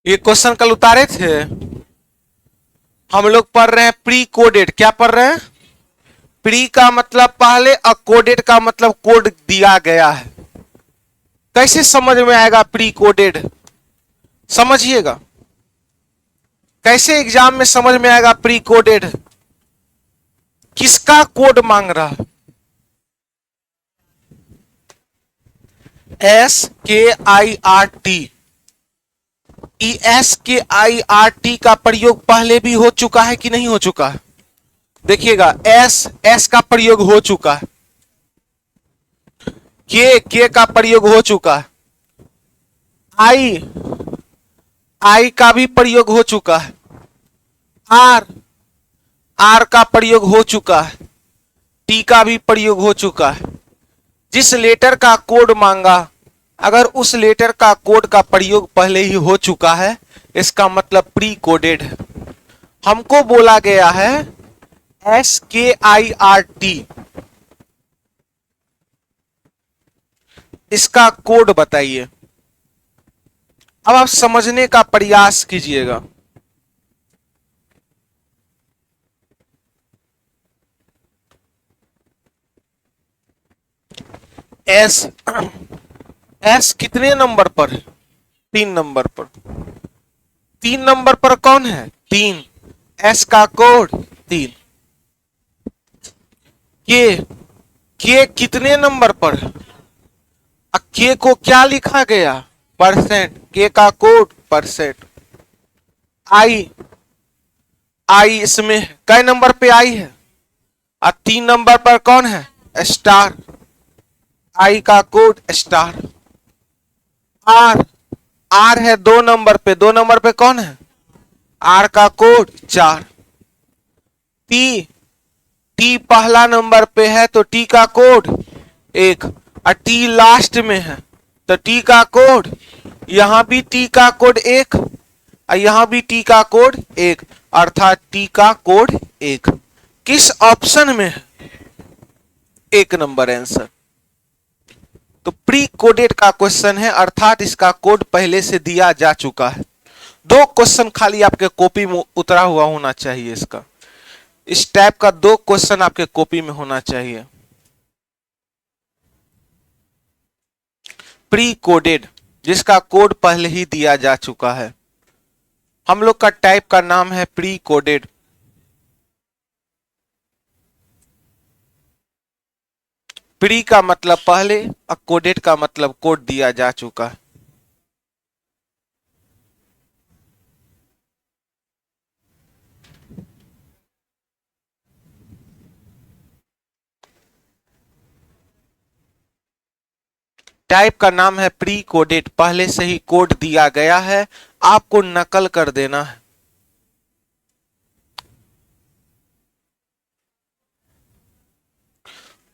ये क्वेश्चन कल उतारे थे। हम लोग पढ़ रहे हैं प्री कोडेड। क्या पढ़ रहे हैं? प्री का मतलब पहले और कोडेड का मतलब कोड दिया गया है। कैसे समझ में आएगा प्री कोडेड? समझिएगा कैसे एग्जाम में समझ में आएगा प्री कोडेड। किसका कोड मांग रहा है? SKIRT। SKIRT का प्रयोग पहले भी हो चुका है कि नहीं हो चुका है? देखिएगा, एस का प्रयोग हो चुका है। के का प्रयोग हो चुका है। आई आई का भी प्रयोग हो चुका है। आर आर का प्रयोग हो चुका है। टी का भी प्रयोग हो चुका है। जिस लेटर का कोड मांगा, अगर उस लेटर का कोड का प्रयोग पहले ही हो चुका है, इसका मतलब प्री कोडेड है। हमको बोला गया है SKIRT, इसका कोड बताइए। अब आप समझने का प्रयास कीजिएगा। एस एस कितने नंबर पर है? 3 नंबर पर। 3 नंबर पर कौन है? 3। एस का कोड 3। के के कितने नंबर पर है? के को क्या लिखा गया? परसेंट। के का कोड परसेंट। आई आई इसमें कई नंबर पे आई है? और 3 नंबर पर कौन है? स्टार। आई का कोड स्टार। आर आर है 2 नंबर पे। 2 नंबर पे कौन है? आर का कोड 4। टी टी पहला नंबर पे है तो टी का कोड 1। और टी लास्ट में है तो टी का कोड, यहां भी टी का कोड 1 और यहां भी टी का कोड 1, अर्थात टी का कोड 1। किस ऑप्शन में है? 1 नंबर आंसर। तो प्री कोडेड का क्वेश्चन है, अर्थात इसका कोड पहले से दिया जा चुका है। 2 क्वेश्चन खाली आपके कॉपी में उतरा हुआ होना चाहिए। इसका इस टाइप का 2 क्वेश्चन आपके कॉपी में होना चाहिए। प्री कोडेड, जिसका कोड पहले ही दिया जा चुका है, हम लोग का टाइप का नाम है प्री कोडेड। प्री का मतलब पहले और कोडेड का मतलब कोड दिया जा चुका है। टाइप का नाम है प्री कोडेड, पहले से ही कोड दिया गया है, आपको नकल कर देना है।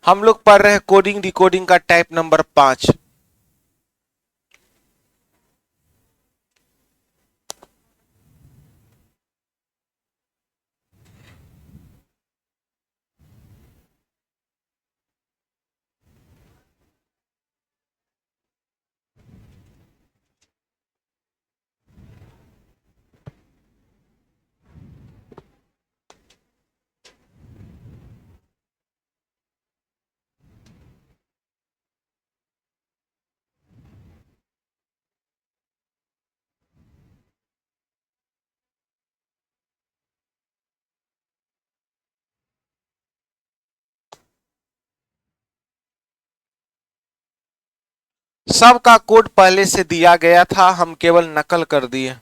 हम लोग पढ़ रहे हैं कोडिंग डिकोडिंग का टाइप नंबर 5। सबका कोड पहले से दिया गया था, हम केवल नकल कर दिए।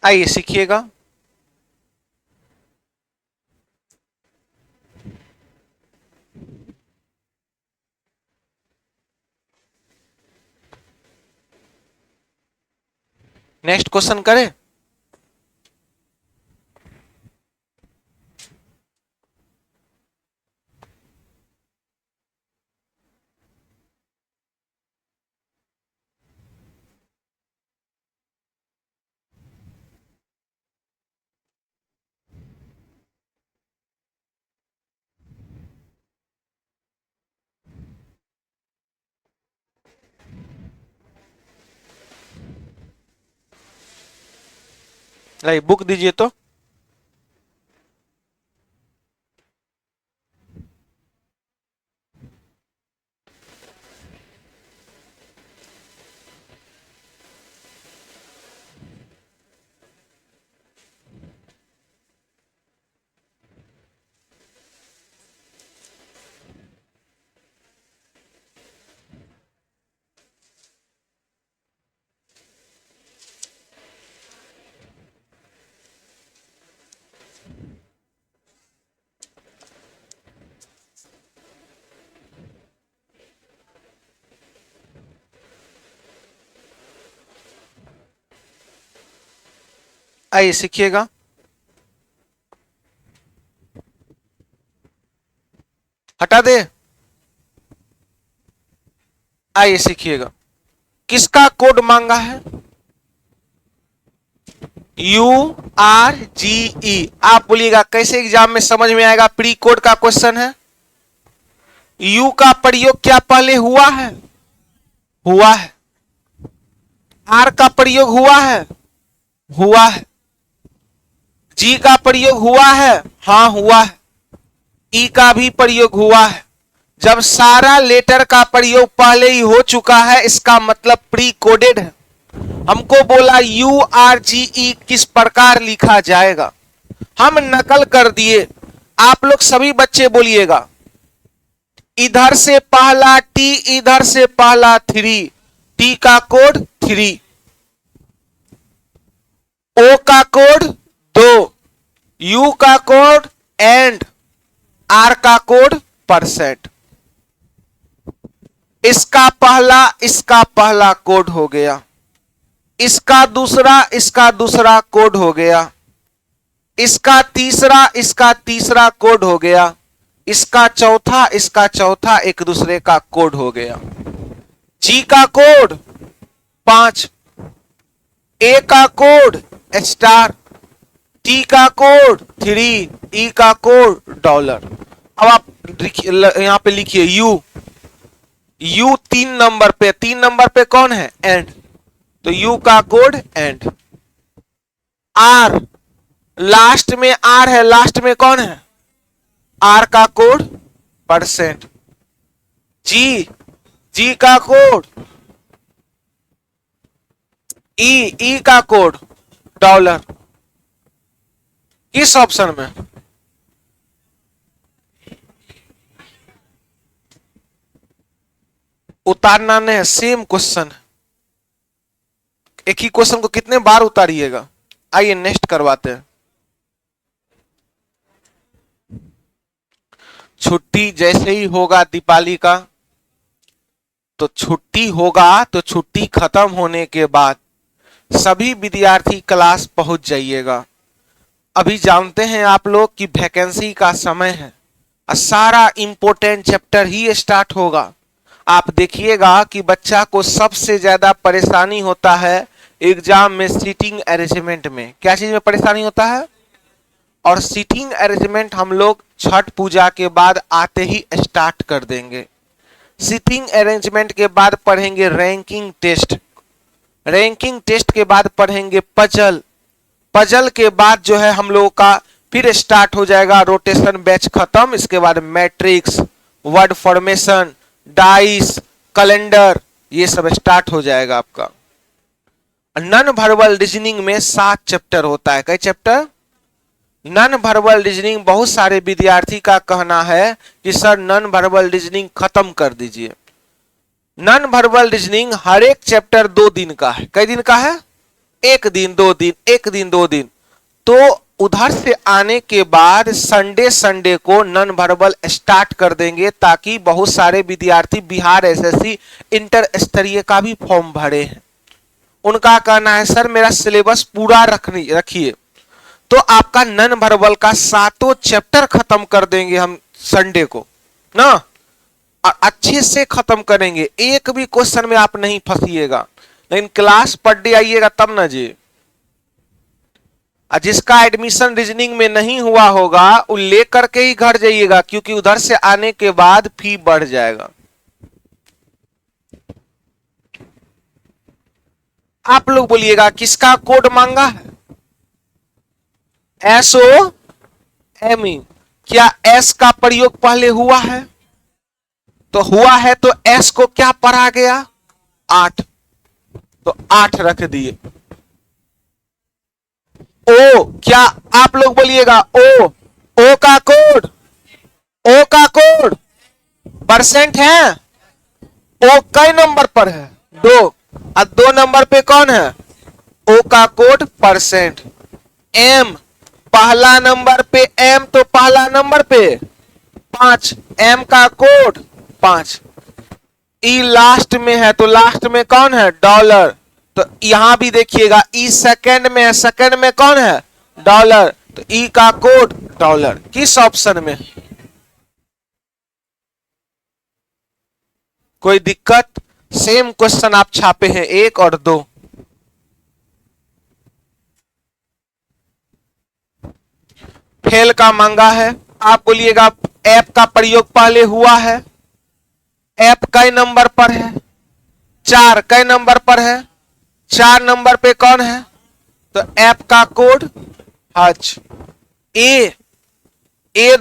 आइए सीखिएगा। नेक्स्ट क्वेश्चन करें। लाइए बुक दीजिए तो। आइए सीखिएगा। हटा दे। आइए सीखिएगा। किसका कोड मांगा है? URGE। आप बोलिएगा कैसे एग्जाम में समझ में आएगा? प्री कोड का क्वेश्चन है। यू का प्रयोग क्या पहले हुआ है? हुआ है। आर का प्रयोग हुआ है? हुआ है। जी का प्रयोग हुआ है? हाँ हुआ है। ई का भी प्रयोग हुआ है। जब सारा लेटर का प्रयोग पहले ही हो चुका है इसका मतलब प्री कोडेड है। हमको बोला URGE किस प्रकार लिखा जाएगा, हम नकल कर दिए। आप लोग सभी बच्चे बोलिएगा, इधर से पहला टी, इधर से पहला 3, टी का कोड 3, ओ का कोड 2, यू का कोड एंड, आर का कोड परसेंट। इसका पहला कोड हो गया, इसका दूसरा कोड हो गया, इसका तीसरा कोड हो गया, इसका चौथा एक दूसरे का कोड हो गया। जी का कोड 5, ए का कोड स्टार, टी का कोड 3, ई का कोड $। अब आप यहां पे लिखिए यू 3 नंबर पे कौन है? एंड। तो यू का कोड एंड। आर लास्ट में आर है, लास्ट में कौन है? आर का कोड परसेंट। जी का कोड, ई का कोड $। किस ऑप्शन में? उतारना नहीं है, सेम क्वेश्चन। एक ही क्वेश्चन को कितने बार उतारिएगा? आइए नेक्स्ट करवाते हैं। छुट्टी जैसे ही होगा दीपावली का, तो छुट्टी खत्म होने के बाद सभी विद्यार्थी क्लास पहुंच जाइएगा। अभी जानते हैं आप लोग कि वैकेंसी का समय है और सारा इंपॉर्टेंट चैप्टर ही स्टार्ट होगा। आप देखिएगा कि बच्चा को सबसे ज्यादा परेशानी होता है एग्जाम में सीटिंग अरेंजमेंट में। क्या चीज में परेशानी होता है? और सीटिंग अरेंजमेंट हम लोग छठ पूजा के बाद आते ही स्टार्ट कर देंगे। सीटिंग अरेंजमेंट के बाद पढ़ेंगे रैंकिंग टेस्ट, रैंकिंग टेस्ट के बाद पढ़ेंगे पजल, पजल के बाद जो है हम लोगों का फिर स्टार्ट हो जाएगा रोटेशन बैच खत्म। इसके बाद matrix, word formation, dice, calendar, ये सब स्टार्ट हो जाएगा आपका। नॉन वर्बल रीजनिंग में 7 चैप्टर होता है। कई चैप्टर? नॉन वर्बल रीजनिंग बहुत सारे विद्यार्थी का कहना है कि सर नॉन वर्बल रीजनिंग खत्म कर दीजिए। नॉन वर्बल रीजनिंग हर एक चैप्टर 2 दिन का है। कई दिन का है? एक दिन दो दिन, एक दिन दो दिन, तो उधर से आने के बाद संडे संडे को नॉन वर्बल स्टार्ट कर देंगे, ताकि बहुत सारे विद्यार्थी बिहार एसएससी इंटर स्तरीय का भी फॉर्म भरे हैं। उनका कहना है सर मेरा सिलेबस पूरा रखिए, तो आपका नॉन वर्बल का 7 चैप्टर खत्म कर देंगे हम संडे को ना, और अच्छे से खत्म करेंगे, एक भी क्वेश्चन में आप नहीं फंसिएगा। लेकिन क्लास पर डे आइएगा तब ना जी। जिसका एडमिशन रीजनिंग में नहीं हुआ होगा वो लेकर के ही घर जाइएगा, क्योंकि उधर से आने के बाद फी बढ़ जाएगा। आप लोग बोलिएगा किसका कोड मांगा है? SOME। क्या S का प्रयोग पहले हुआ है? तो हुआ है, तो S को क्या पढ़ा गया? 8, तो 8 रख दिए। O, क्या आप लोग बोलिएगा O का कोड, O का कोड परसेंट है। O कई नंबर पर है? 2, और 2 नंबर पे कौन है? O का कोड परसेंट। M पहला नंबर पे M, तो पहला नंबर पे 5, M का कोड 5। E लास्ट में है, तो लास्ट में कौन है? डॉलर। तो यहां भी देखिएगा E सेकंड में है, सेकंड में कौन है? डॉलर। तो E का कोड डॉलर। किस ऑप्शन में? कोई दिक्कत? सेम क्वेश्चन आप छापे हैं 1 और 2। फेल का मांगा है। आप बोलिएगा ऐप का प्रयोग पहले हुआ है। ऐप कई नंबर पर है? 4। कई नंबर पर है? 4 नंबर पे कौन है? तो ऐप का कोड हज। ए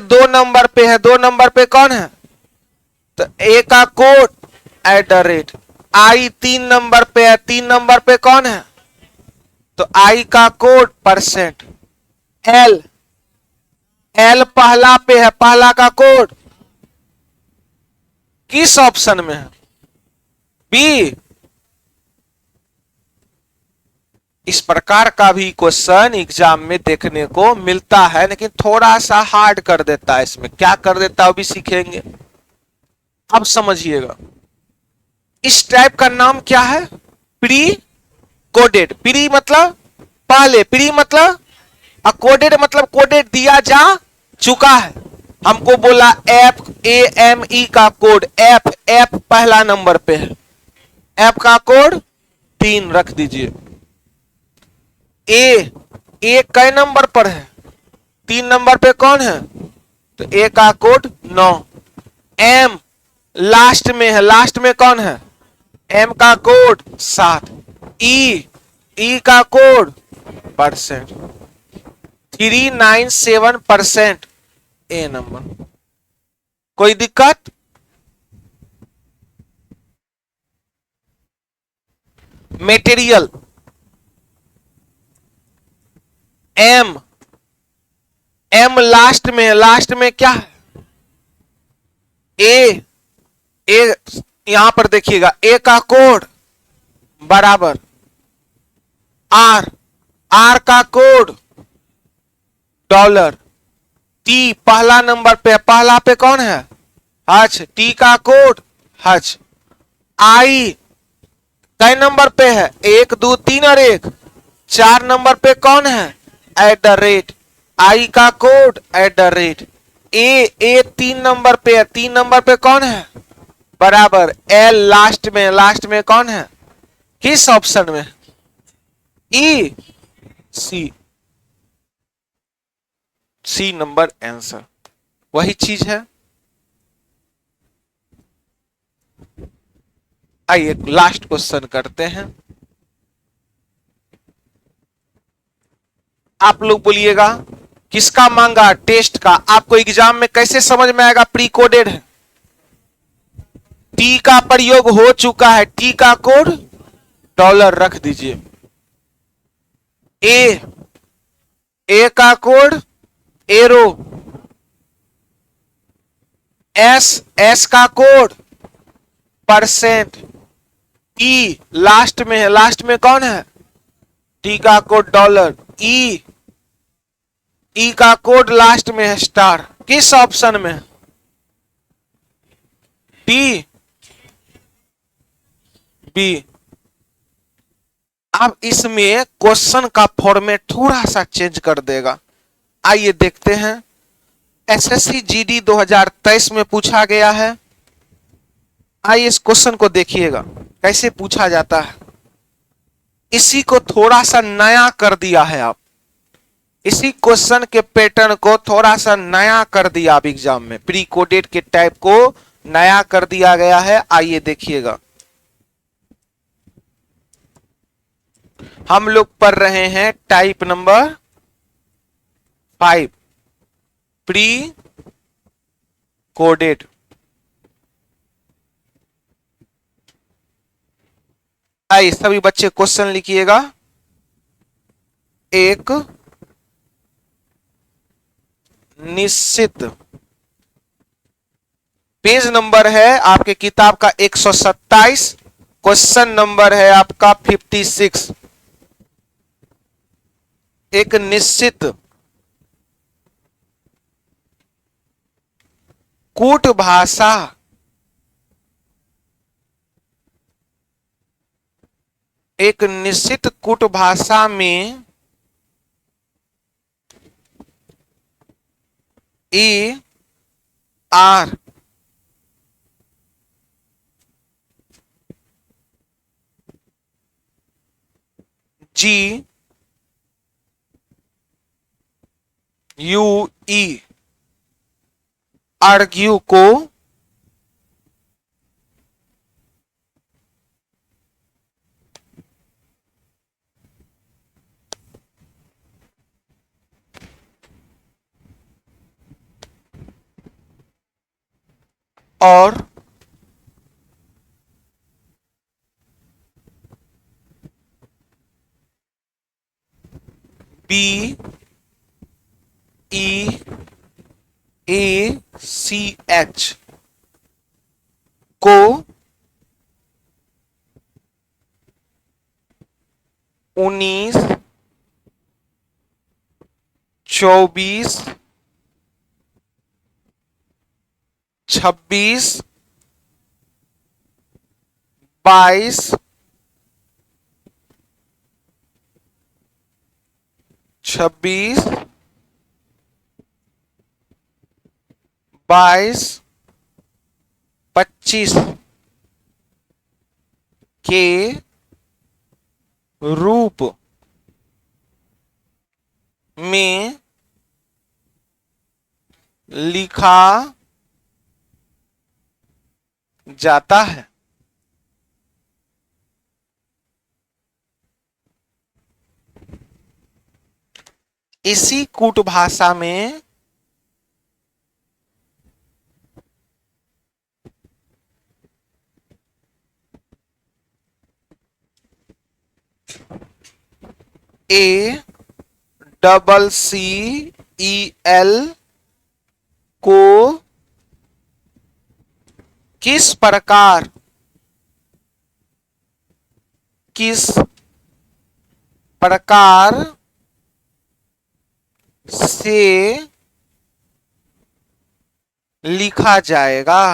2 नंबर पे है, 2 नंबर पे कौन है? तो ए का कोड @ आई 3 नंबर पे है, 3 नंबर पे कौन है? तो आई का कोड परसेंट। एल पहला पे है, पहला का कोड किस ऑप्शन में है? बी। इस प्रकार का भी क्वेश्चन एग्जाम में देखने को मिलता है, लेकिन थोड़ा सा हार्ड कर देता है। इसमें क्या कर देता है वो भी सीखेंगे। अब समझिएगा, इस टाइप का नाम क्या है? Pre coded. प्री मतलब पहले, प्री मतलब, कोडेड मतलब कोडेड दिया जा चुका है। हमको बोला FAME का कोड, एफ पहला नंबर पे है, एफ का कोड 3 रख दीजिए। ए कई नंबर पर है? 3 नंबर पे कौन है? तो ए का कोड 9। एम लास्ट में है, लास्ट में कौन है? एम का कोड 7। ई का कोड परसेंट 397%। ए नंबर। कोई दिक्कत? मेटेरियल एम लास्ट में है, लास्ट में क्या है? ए यहां पर देखिएगा, ए का कोड बराबर आर का कोड डॉलर। टी पहला नंबर पे, पहला पे कौन है? हज। टी का कोड हज। आई कई नंबर पे है? 1 2 3 और 1। 4 नंबर पे कौन है? @ आई का कोड @ ए 3 नंबर पे है, 3 नंबर पे कौन है? बराबर एल लास्ट में, लास्ट में कौन है? किस ऑप्शन में? ई सी नंबर आंसर। वही चीज है। आइए लास्ट क्वेश्चन करते हैं। आप लोग बोलिएगा किसका मांगा? टेस्ट का। आपको एग्जाम में कैसे समझ में आएगा प्री कोडेड है? टी का प्रयोग हो चुका है, टी का कोड डॉलर रख दीजिए। ए का कोड एरो। एस का कोड परसेंट। ई लास्ट में है, लास्ट में कौन है? टी का कोड डॉलर, ई, ई का कोड लास्ट में है स्टार, किस ऑप्शन में? T, B. अब इसमें क्वेश्चन का फॉर्मेट थोड़ा सा चेंज कर देगा। आइए देखते हैं। एसएससी जीडी 2023 में पूछा गया है। आइए इस क्वेश्चन को देखिएगा कैसे पूछा जाता है। इसी को थोड़ा सा नया कर दिया है आप, इसी क्वेश्चन के पैटर्न को थोड़ा सा नया कर दिया आप एग्जाम में, प्री कोडेड के टाइप को नया कर दिया गया है। आइए देखिएगा। हम लोग पढ़ रहे हैं टाइप नंबर 5, प्री कोडेड। आइए सभी बच्चे क्वेश्चन लिखिएगा। एक निश्चित, पेज नंबर है आपके किताब का 127, क्वेश्चन नंबर है आपका 56। एक निश्चित कूट भाषा एक निश्चित कूट भाषा में A R G you E argue को और बी ई ए सी एच को 19, 24, 26, 22, 26, 22, 25 के रूप में लिखा जाता है। इसी कूट भाषा में A double C E L को किस प्रकार से लिखा जाएगा?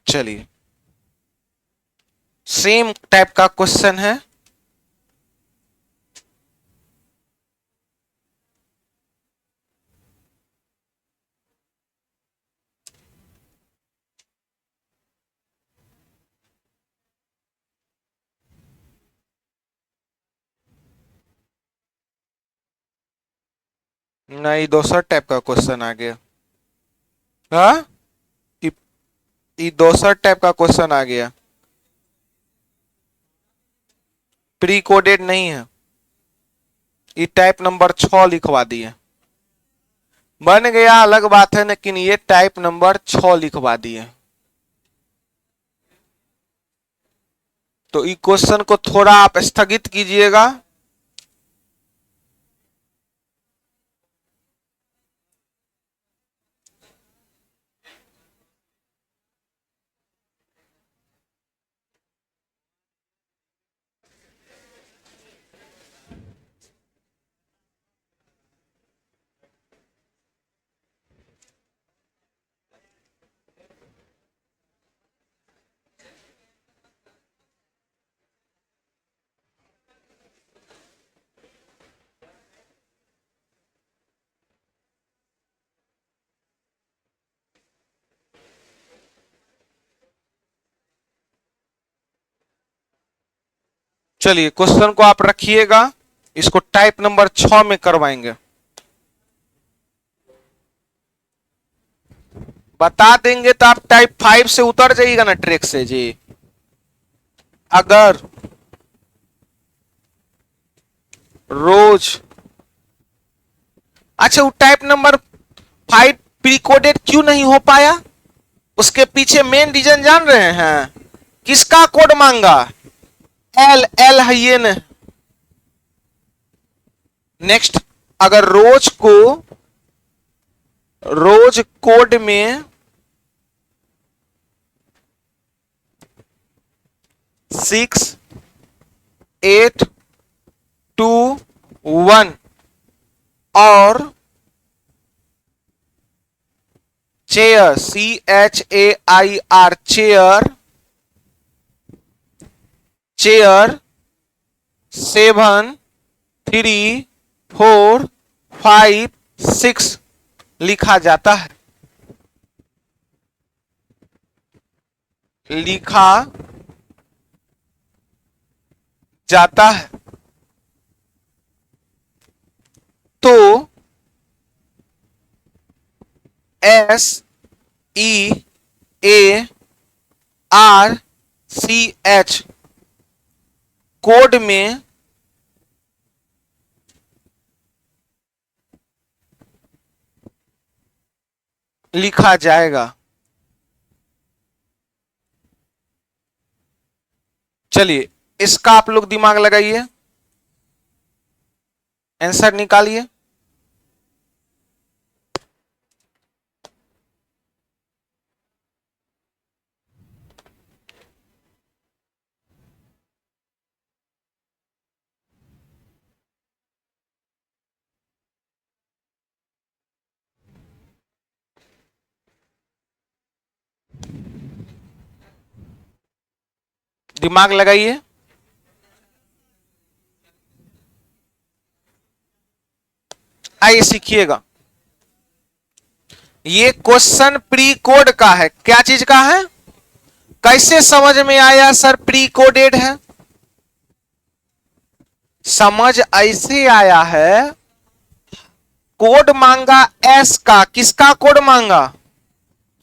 चलिए सेम टाइप का क्वेश्चन है। नहीं, दूसरा टाइप का क्वेश्चन आ गया। हाँ, ये दूसरा टाइप का क्वेश्चन आ गया, प्री कोडेड नहीं है। ये टाइप नंबर 6 लिखवा दिए। बन गया अलग बात है, लेकिन ये टाइप नंबर 6 लिखवा दिए। तो इस क्वेश्चन को थोड़ा आप स्थगित कीजिएगा। चलिए क्वेश्चन को आप रखिएगा, इसको टाइप नंबर 6 में करवाएंगे। बता देंगे तो आप टाइप 5 से उतर जाइएगा ना ट्रैक से जी। अगर रोज, अच्छा वो टाइप नंबर 5 प्री कोडेड क्यों नहीं हो पाया? उसके पीछे मेन रीजन जान रहे हैं? किसका कोड मांगा? एल, एल है ये न। नेक्स्ट, अगर रोज कोड में 6, 8, 2, 1 और चेयर, CHAIR चेयर 7, 3, 4, 5, 6 लिखा जाता है, लिखा जाता है। तो SEARCH कोड में लिखा जाएगा। चलिए इसका आप लोग दिमाग लगाइए, आंसर निकालिए। दिमाग लगाइए। आइए सीखिएगा। ये क्वेश्चन प्री कोड का है। क्या चीज का है? कैसे समझ में आया सर प्री कोडेड है? समझ ऐसे आया है, कोड मांगा एस का। किसका कोड मांगा?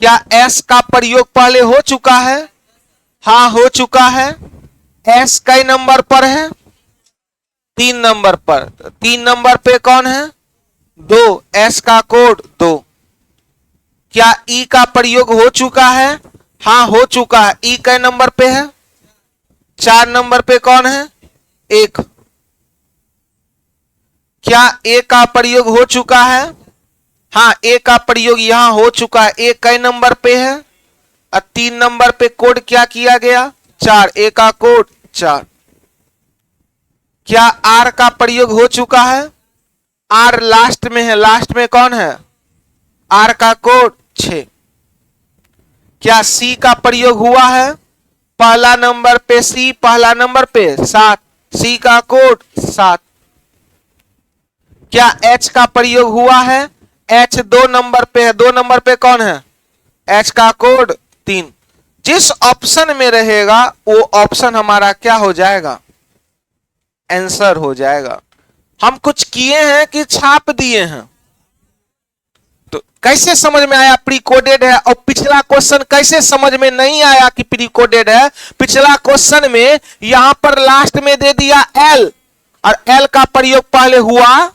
क्या एस का प्रयोग पहले हो चुका है? हाँ हो चुका है। एस कई नंबर पर है? 3 नंबर पर। 3 नंबर पे कौन है? 2। एस का कोड 2। क्या ई का प्रयोग हो चुका है? हाँ हो चुका है। ई कई नंबर पे है? 4 नंबर पे कौन है? 1। क्या ए का प्रयोग हो चुका है? हाँ ए का प्रयोग यहां हो चुका है। ए कई नंबर पे है? और 3 नंबर पे कोड क्या किया गया? 4। ए का कोड 4। क्या आर का प्रयोग हो चुका है? आर लास्ट में है। लास्ट में कौन है? आर का कोड 6। क्या सी का प्रयोग हुआ है? पहला नंबर पे सी, पहला नंबर पे 7। सी का कोड 7। क्या एच का प्रयोग हुआ है? एच 2 नंबर पे है। 2 नंबर पे कौन है? एच का कोड 3। जिस ऑप्शन में रहेगा वो ऑप्शन हमारा क्या हो जाएगा? आंसर हो जाएगा। हम कुछ किए हैं कि छाप दिए हैं? तो कैसे समझ में आया प्री कोडेड है? और पिछला क्वेश्चन कैसे समझ में नहीं आया कि प्री कोडेड है? पिछला क्वेश्चन में यहां पर लास्ट में दे दिया एल, और एल का प्रयोग पहले हुआ,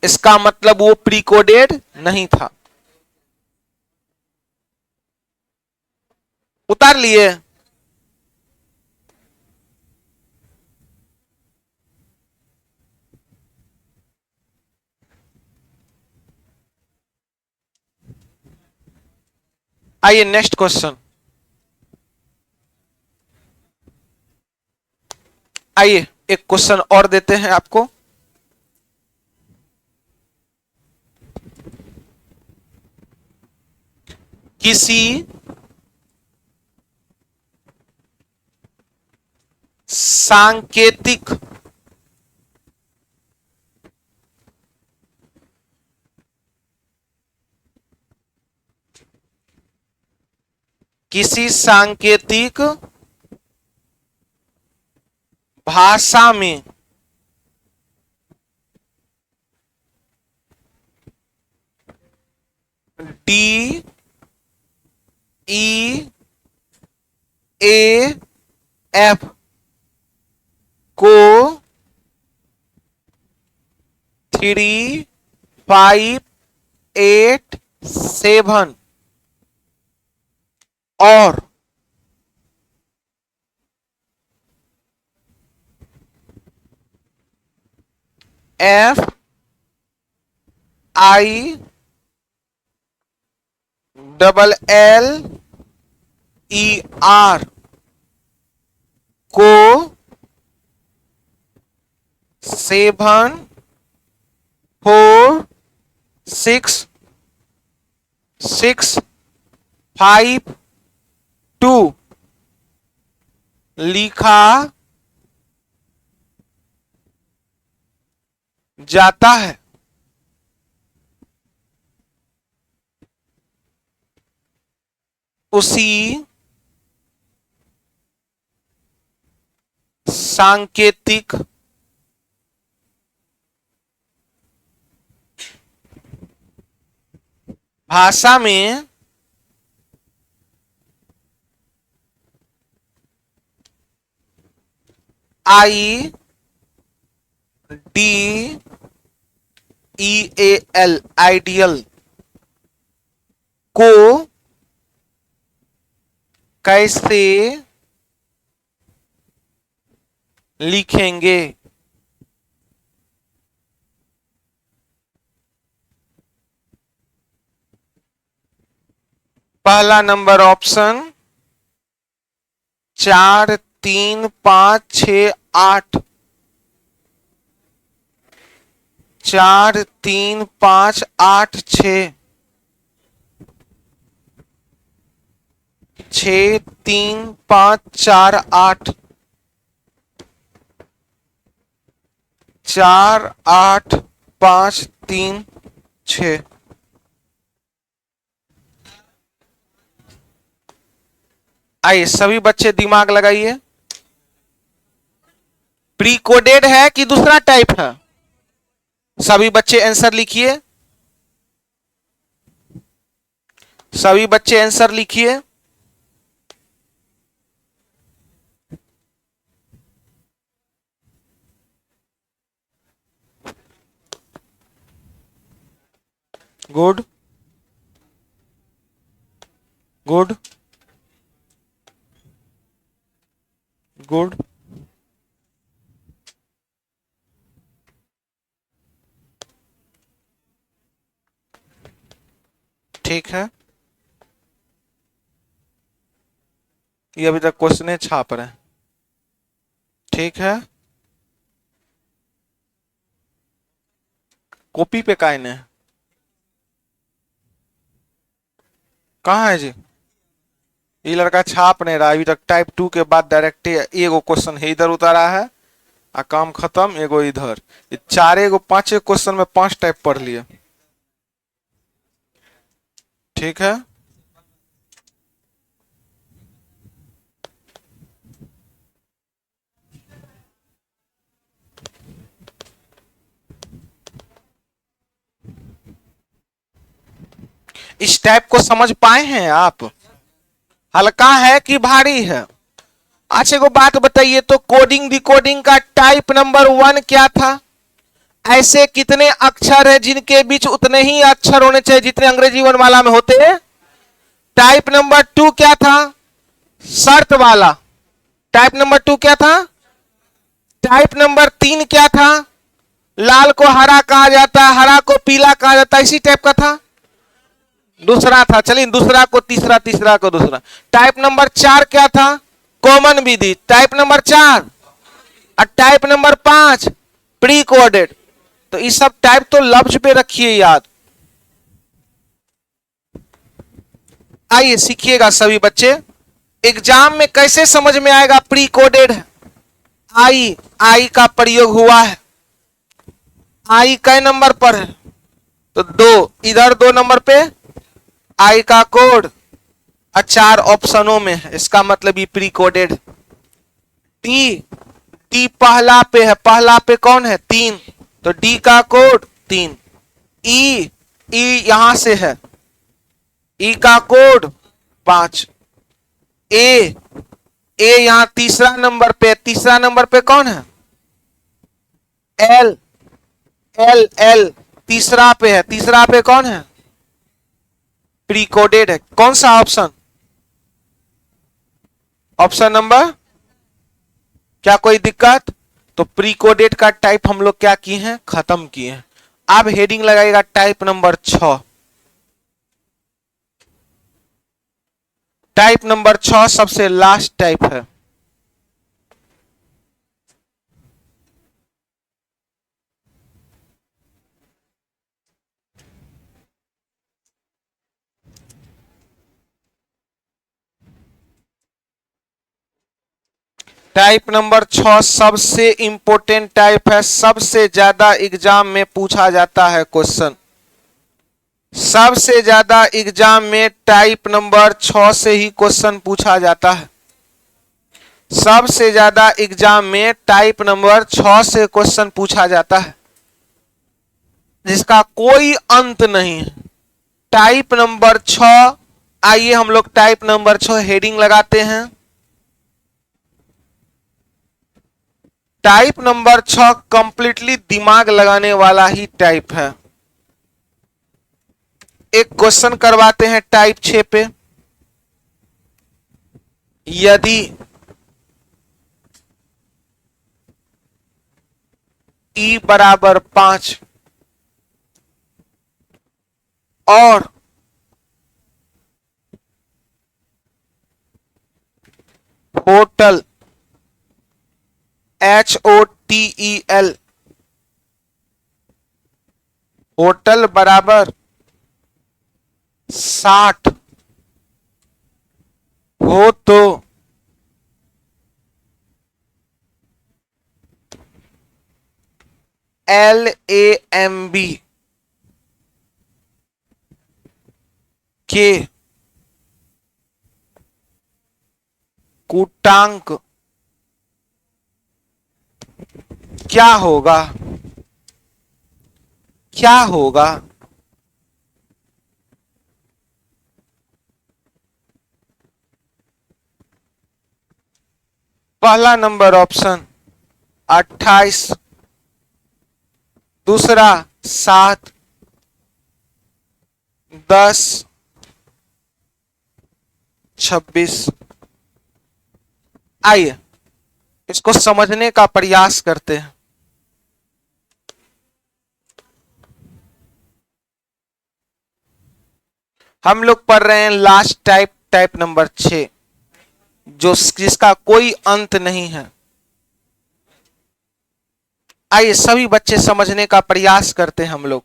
इसका मतलब वो प्री कोडेड नहीं था। उतार लिए? आइए नेक्स्ट क्वेश्चन। आइए एक क्वेश्चन और देते हैं आपको। किसी सांकेतिक भाषा में D E A F को 3 5 8 7 और F I double L E R को 7 4 6 6 5 2 लिखा जाता है। उसी सांकेतिक भाषा में I D E A L ideal को कैसे लिखेंगे? पहला नंबर ऑप्शन 4 3 5 6 8 4 3 5 8 6 6 3 5 4 8 4 8 5 3 6। आइए सभी बच्चे दिमाग लगाइए। प्री कोडेड है कि दूसरा टाइप है? सभी बच्चे आंसर लिखिए। सभी बच्चे आंसर लिखिए। Good good good. ठीक है, ये अभी तक क्वेश्चन छाप रहे हैं। ठीक है, कॉपी पे काहे ने कहाँ है जी? ये लड़का छाप नहीं रहा अभी तक। टाइप 2 के बाद डायरेक्ट एगो क्वेश्चन है इधर उतारा है आ काम खत्म, एगो इधर। ये चारे गो 5 क्वेश्चन में 5 टाइप पढ़ लिए। ठीक है, इस टाइप को समझ पाए हैं आप? हल्का है कि भारी है? अच्छा को बात बताइए तो कोडिंग डिकोडिंग का टाइप नंबर 1 क्या था? ऐसे कितने अक्षर है जिनके बीच उतने ही अक्षर होने चाहिए जितने अंग्रेजी वर्णमाला में होते हैं? टाइप नंबर 2 क्या था? शर्त वाला। टाइप नंबर 2 क्या था? टाइप नंबर 3 क्या था? लाल को हरा कहा जाता है, हरा को पीला कहा जाता है, इसी टाइप का था। दूसरा था, चलिए दूसरा को तीसरा, तीसरा को दूसरा। टाइप नंबर 4 क्या था? कॉमन विधि। टाइप नंबर 4 और टाइप नंबर 5 प्री कोडेड। तो इस सब टाइप तो लफ्ज पे रखिए याद। आइए सीखिएगा सभी बच्चे। एग्जाम में कैसे समझ में आएगा प्री कोडेड है? आई का प्रयोग हुआ है। आई कै नंबर पर है? तो 2, इधर 2 नंबर पे आई का कोड और 4 ऑप्शनों में है, इसका मतलब ये प्री कोडेड। टी टी पहला पे है, पहला पे कौन है 3, तो डी का कोड 3। ई यहां से है, ई का कोड 5। ए यहां तीसरा नंबर पे, तीसरा नंबर पे कौन है एल, एल तीसरा पे है, तीसरा पे कौन है प्री कोडेड है। कौन सा ऑप्शन, ऑप्शन नंबर, क्या कोई दिक्कत, तो प्री कोडेड का टाइप हम लोग क्या किए हैं, खत्म किए हैं। अब हेडिंग लगाएगा टाइप नंबर 6। टाइप नंबर 6 सबसे लास्ट टाइप है। टाइप नंबर 6 सबसे इंपॉर्टेंट टाइप है, सबसे ज्यादा एग्जाम में पूछा जाता है क्वेश्चन। सबसे ज्यादा एग्जाम में टाइप नंबर 6 से ही क्वेश्चन पूछा जाता है। सबसे ज्यादा एग्जाम में टाइप नंबर 6 से क्वेश्चन पूछा जाता है, जिसका कोई अंत नहीं है। टाइप नंबर 6, आइए हम लोग टाइप नंबर 6 हेडिंग लगाते हैं। टाइप नंबर 6 कंप्लीटली दिमाग लगाने वाला ही टाइप है। एक क्वेश्चन करवाते हैं टाइप 6 पे। यदि ई बराबर 5 और होटल HOTEL, होटल बराबर 60 हो तो LAMB के कूटांक क्या होगा, क्या होगा। पहला नंबर ऑप्शन 28, दूसरा 7, 10, 26। आइए इसको समझने का प्रयास करते हैं। हम लोग पढ़ रहे हैं लास्ट टाइप, टाइप नंबर 6, जो जिसका कोई अंत नहीं है। आइए सभी बच्चे समझने का प्रयास करते हैं हम लोग।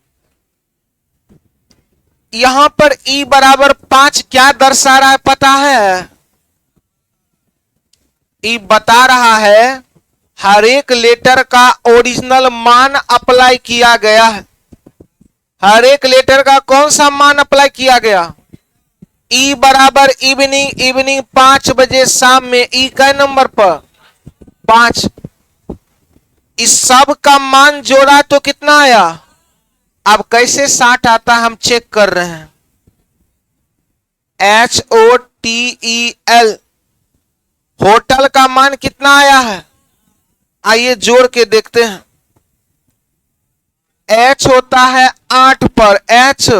यहां पर ई बराबर 5 क्या दर्शा रहा है पता है, ई बता रहा है हर एक लेटर का ओरिजिनल मान अप्लाई किया गया है। हर एक लेटर का कौन सा मान अप्लाई किया गया, ई बराबर इवनिंग, इवनिंग 5 बजे शाम में, ई का नंबर पर 5। इस सब का मान जोड़ा तो कितना आया, अब कैसे 60 आता हम चेक कर रहे हैं। HOTEL, होटल का मान कितना आया है, आइए जोड़ के देखते हैं। H होता है 8 पर, H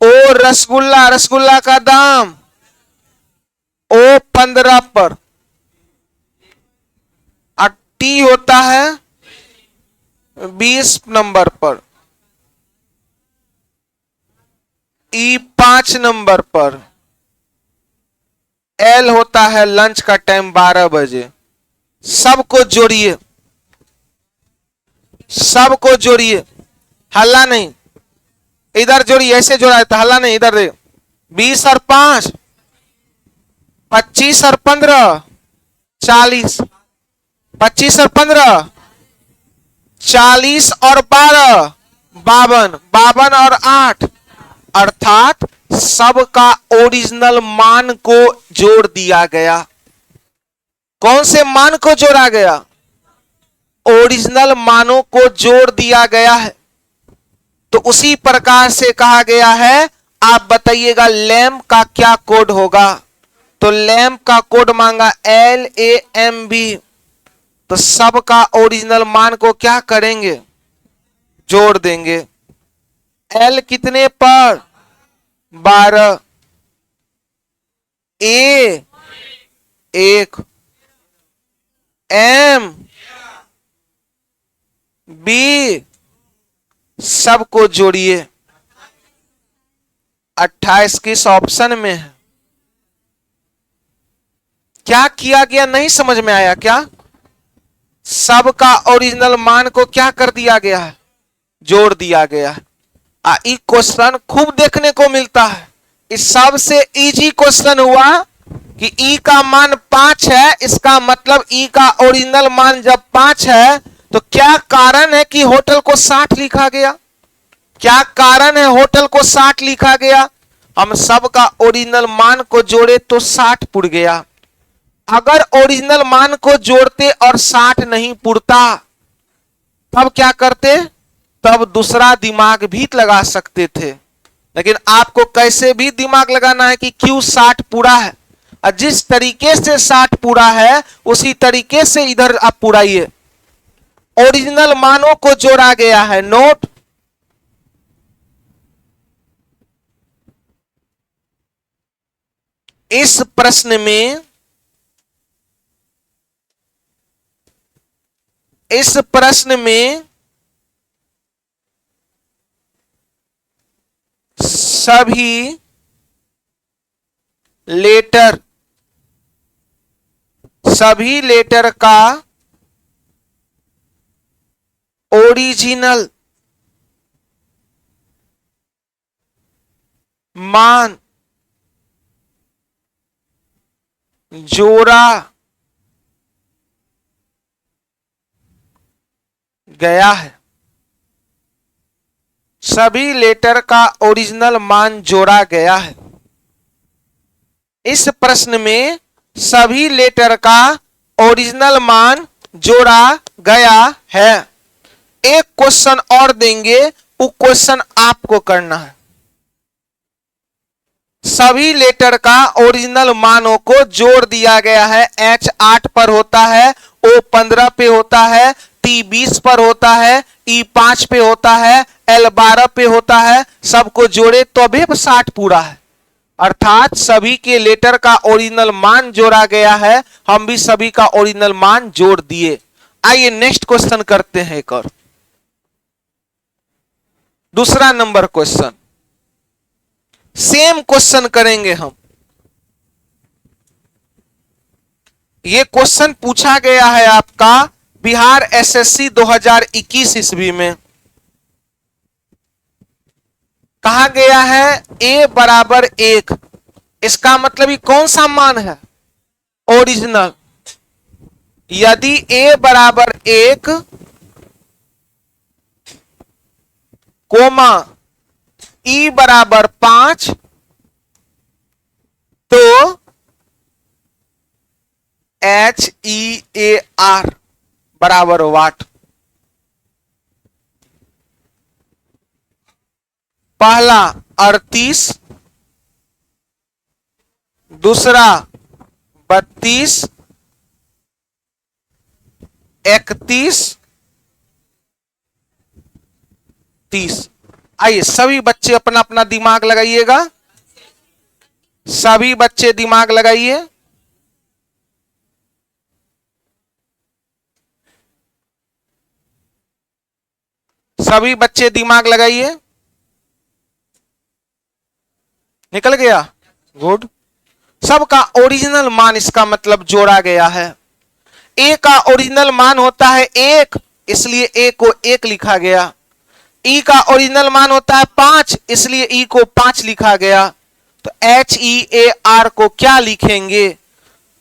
ओ रसगुल्ला, रसगुल्ला का दाम O 15 पर, और T होता है 20 नंबर पर, E 5 नंबर पर, L होता है लंच का टाइम 12 बजे। सबको जोड़िए, सबको जोड़िए, हल्ला नहीं, इधर जोड़िए, ऐसे जोड़ा है तो हल्ला नहीं, इधर दे। 20 और 5 25 और 15 40, 25 और 15 40 और 12 52, 52 और 8, अर्थात सबका ओरिजिनल मान को जोड़ दिया गया। कौन से मान को जोड़ा गया, ओरिजिनल मानों को जोड़ दिया गया है। तो उसी प्रकार से कहा गया है, आप बताइएगा लैम्प का क्या कोड होगा। तो लैम्प का कोड मांगा LAMB। तो सब का ओरिजिनल मान को क्या करेंगे, जोड़ देंगे। L कितने पर, 12, A 1, M B, सबको जोड़िए। 28 किस ऑप्शन में है, क्या किया गया नहीं समझ में आया क्या? सब का ओरिजिनल मान को क्या कर दिया गया है, जोड़ दिया गया है। ये क्वेश्चन खूब देखने को मिलता है। इस सबसे इजी क्वेश्चन हुआ कि ई का मान 5 है, इसका मतलब ई का ओरिजिनल मान जब 5 है तो क्या कारण है कि होटल को 60 लिखा गया? क्या कारण है होटल को 60 लिखा गया? हम सब का ओरिजिनल मान को जोड़े तो 60 पुर गया। अगर ओरिजिनल मान को जोड़ते और 60 नहीं पुरता तब क्या करते? तब दूसरा दिमाग भी लगा सकते थे, लेकिन आपको कैसे भी दिमाग लगाना है कि क्यों 60 पूरा है, और जिस तरीके से 60 पूरा है उसी तरीके से इधर आप पुराइए। ओरिजिनल मानों को जोड़ा गया है। नोट, इस प्रश्न में सभी लेटर का ओरिजिनल मान जोड़ा गया है। सभी लेटर का ओरिजिनल मान जोड़ा गया है। इस प्रश्न में सभी लेटर का ओरिजिनल मान जोड़ा गया है। एक क्वेश्चन और देंगे, वो क्वेश्चन आपको करना है। सभी लेटर का ओरिजिनल मानों को जोड़ दिया गया है। H 8 पर होता है, O 15 पे होता है, T 20 पर होता है, E 5 पे होता है, L 12 पे होता है। सबको जोड़े तो अभी 60 पूरा है, अर्थात सभी के लेटर का ओरिजिनल मान जोड़ा गया है। हम भी सभी का ओरिजिनल मान जोड़ दिए। आइए नेक्स्ट क्वेश्चन करते हैं। एक और दूसरा नंबर क्वेश्चन, सेम क्वेश्चन करेंगे हम। यह क्वेश्चन पूछा गया है आपका बिहार SSC 2021 ईस्वी में। कहा गया है A बराबर 1, इसका मतलब ये कौन सा मान है, ओरिजिनल। यदि A बराबर 1 कोमा E बराबर 5 तो HEAR बराबर वाट। पहला 38, दूसरा 32, 31, 30। आइए सभी बच्चे अपना अपना दिमाग लगाइएगा। सभी बच्चे दिमाग लगाइए। सभी बच्चे दिमाग लगाइए। निकल गया? गुड। सबका ओरिजिनल मान इसका मतलब जोड़ा गया है। ए का ओरिजिनल मान होता है 1, इसलिए ए को 1 लिखा गया। ई का ओरिजिनल मान होता है 5, इसलिए ई को 5 लिखा गया। तो HEAR को क्या लिखेंगे?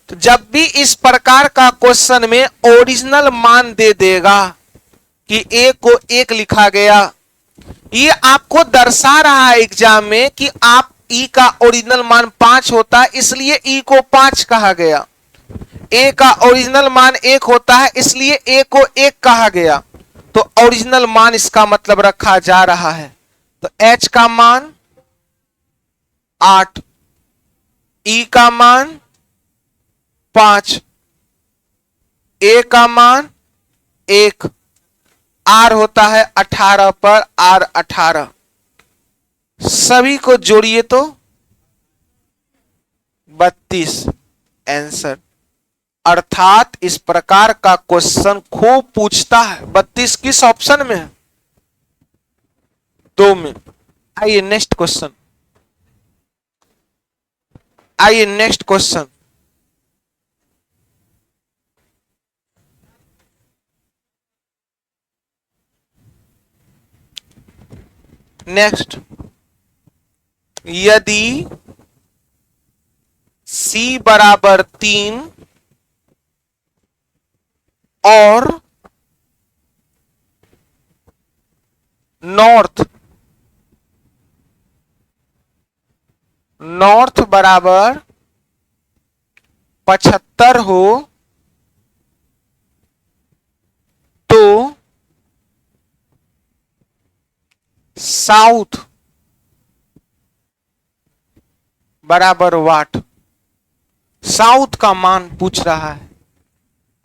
तो जब भी इस प्रकार का क्वेश्चन में ओरिजिनल मान दे देगा कि ए को 1 लिखा गया, ये आपको दर्शा रहा है एग्जाम में कि आप ई का ओरिजिनल मान 5 होता है, इसलिए ई को 5 कहा गया। a का ओरिजिनल मान 1 होता है, इसलिए a को 1 कहा गया। तो ओरिजिनल मान इसका मतलब रखा जा रहा है। तो h का मान 8, e का मान 5, a का मान 1, r होता है 18 पर r 18। सभी को जोड़िए तो 32 आंसर। अर्थात इस प्रकार का क्वेश्चन खूब पूछता है। 32 किस ऑप्शन में है? 2 में। आइए नेक्स्ट क्वेश्चन, आइए नेक्स्ट क्वेश्चन। नेक्स्ट, यदि c बराबर 3 और नॉर्थ बराबर 75 हो तो साउथ बराबर वाट। साउथ का मान पूछ रहा है।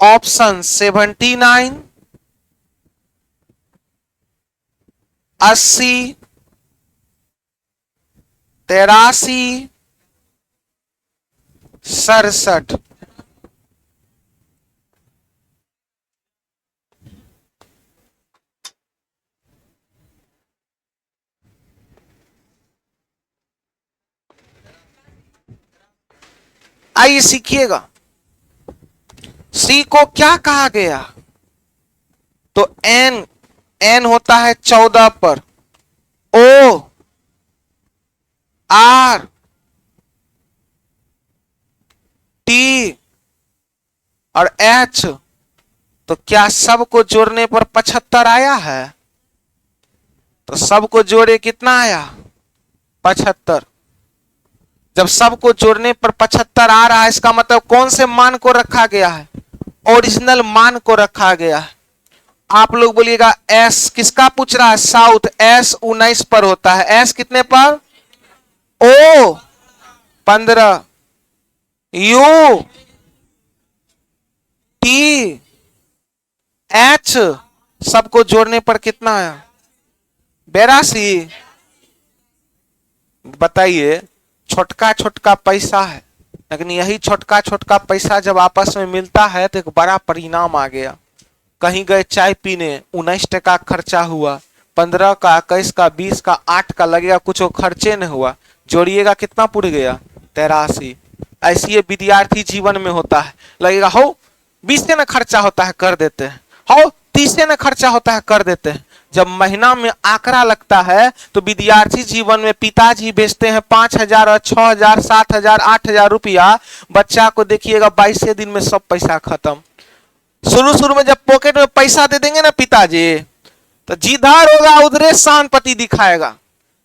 ऑप्शन 79, 80, 83, 67। आइए सीखिएगा, सी को क्या कहा गया? तो एन होता है 14 पर, ओ आर टी और एच। तो क्या सबको जोड़ने पर 75 आया है? तो सबको जोड़े कितना आया? 75। जब सबको जोड़ने पर 75 आ रहा है, इसका मतलब कौन से मान को रखा गया है? ओरिजिनल मान को रखा गया है। आप लोग बोलिएगा एस किसका पूछ रहा है? साउथ। एस 19 पर होता है। एस कितने पर? ओ 15, यू टी एच सबको जोड़ने पर कितना आया? 82। बताइए, छोटका छोटका पैसा है, लेकिन यही छोटका छोटका पैसा जब आपस में मिलता है तो एक बड़ा परिणाम आ गया। कहीं गए चाय पीने, 19 टका खर्चा हुआ, 15 का, 21 का, 20 का, 8 का लगेगा, कुछ खर्चे नहीं हुआ। जोड़िएगा कितना पुर गया? 83। ऐसी ये विद्यार्थी जीवन में होता है। लगेगा हो 20 से ना खर्चा होता है कर देते हैं, हो 30 से ना खर्चा होता है कर देते हैं। जब महीना में आंकड़ा लगता है तो विद्यार्थी जीवन में पिताजी भेजते हैं 5,000 और 6,000, 7,000, 8,000 रुपया। बच्चा को देखिएगा 22 दिन में सब पैसा खत्म। शुरू शुरू में जब पॉकेट में पैसा दे देंगे ना पिताजी, तो जिधर होगा उधरे शानपति दिखाएगा।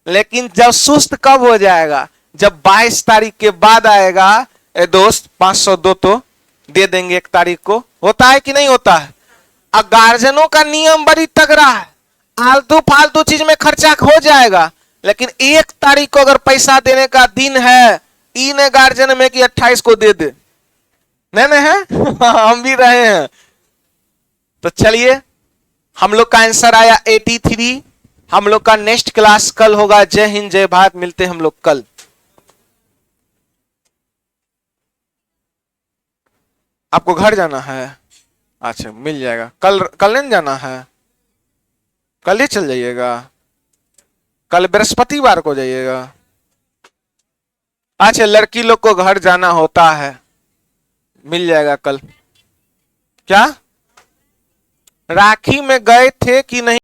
लेकिन जब सुस्त कब हो जाएगा? जब 22 तारीख के बाद आएगा, ए दोस्त 500 दो तो दे देंगे 1 तारीख को। होता है कि नहीं होता है? अब गार्जियनों का नियम बड़ी तगड़ा है। आलतू फालतू चीज में खर्चा हो जाएगा, लेकिन 1 तारीख को अगर पैसा देने का दिन है, ई ने गार्जियन में कि 28 को दे दे। नहीं है हम भी रहे हैं। तो चलिए, हम लोग का आंसर आया 83। हम लोग का नेक्स्ट क्लास कल होगा। जय हिंद, जय भारत। मिलते हैं हम लोग कल। आपको घर जाना है? अच्छा, मिल जाएगा। कल नहीं जाना है? कल ही चल जाइएगा। कल बृहस्पतिवार को जाइएगा। अच्छा, लड़की लोग को घर जाना होता है, मिल जाएगा कल। क्या राखी में गए थे कि नहीं?